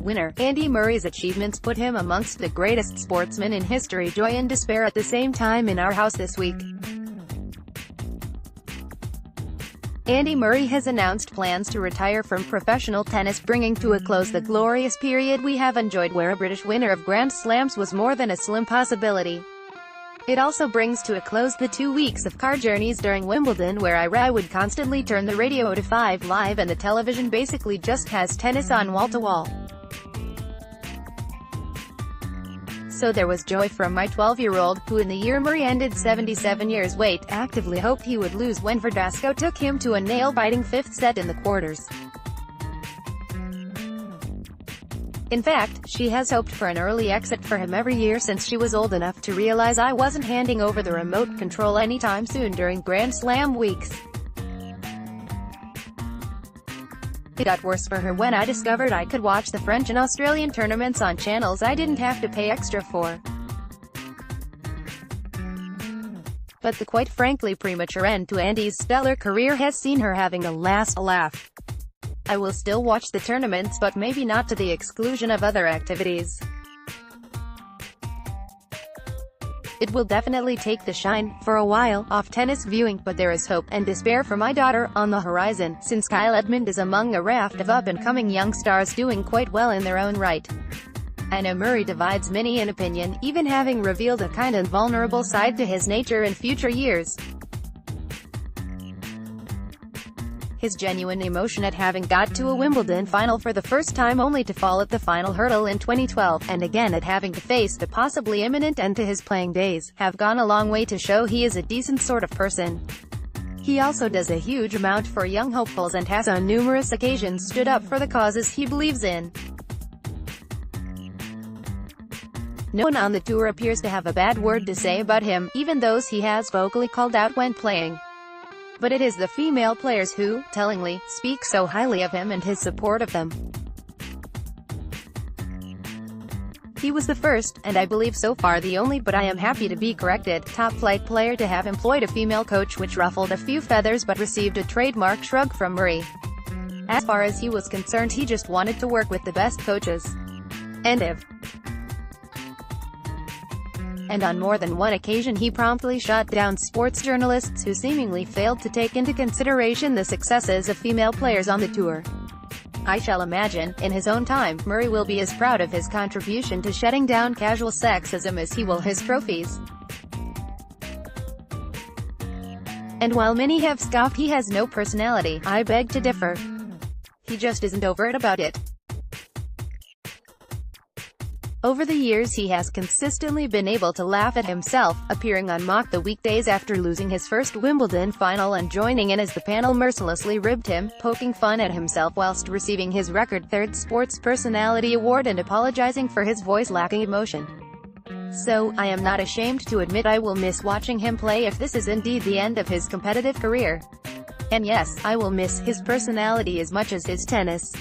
winner. Andy Murray's achievements put him amongst the greatest sportsmen in history. Joy and despair at the same time in our house this week. Andy Murray has announced plans to retire from professional tennis, bringing to a close the glorious period we have enjoyed where a British winner of Grand Slams was more than a slim possibility. It also brings to a close the 2 weeks of car journeys during Wimbledon where I would constantly turn the radio to 5 Live and the television basically just has tennis on wall to wall. So there was joy from my 12-year-old, who in the year Murray ended 77 years wait, actively hoped he would lose when Verdasco took him to a nail-biting 5th set in the quarters. In fact, she has hoped for an early exit for him every year since she was old enough to realize I wasn't handing over the remote control anytime soon during Grand Slam weeks. It got worse for her when I discovered I could watch the French and Australian tournaments on channels I didn't have to pay extra for. But the quite frankly premature end to Andy's stellar career has seen her having a last laugh. I will still watch the tournaments, but maybe not to the exclusion of other activities. It will definitely take the shine, for a while, off tennis viewing, but there is hope and despair for my daughter on the horizon, since Kyle Edmund is among a raft of up-and-coming young stars doing quite well in their own right. I know Murray divides many in opinion, even having revealed a kind of vulnerable side to his nature in future years. His genuine emotion at having got to a Wimbledon final for the first time only to fall at the final hurdle in 2012, and again at having to face the possibly imminent end to his playing days, have gone a long way to show he is a decent sort of person. He also does a huge amount for young hopefuls and has on numerous occasions stood up for the causes he believes in. No one on the tour appears to have a bad word to say about him, even those he has vocally called out when playing. But it is the female players who, tellingly, speak so highly of him and his support of them. He was the first, and I believe so far the only, but I am happy to be corrected, top-flight player to have employed a female coach, which ruffled a few feathers but received a trademark shrug from Murray. As far as he was concerned, he just wanted to work with the best coaches. End of. And on more than one occasion he promptly shot down sports journalists who seemingly failed to take into consideration the successes of female players on the tour. I shall imagine, in his own time, Murray will be as proud of his contribution to shutting down casual sexism as he will his trophies. And while many have scoffed he has no personality, I beg to differ. He just isn't overt about it. Over the years he has consistently been able to laugh at himself, appearing on Mock the weekdays after losing his first Wimbledon final and joining in as the panel mercilessly ribbed him, poking fun at himself whilst receiving his record 3rd Sports Personality Award and apologizing for his voice lacking emotion. So, I am not ashamed to admit I will miss watching him play if this is indeed the end of his competitive career. And yes, I will miss his personality as much as his tennis.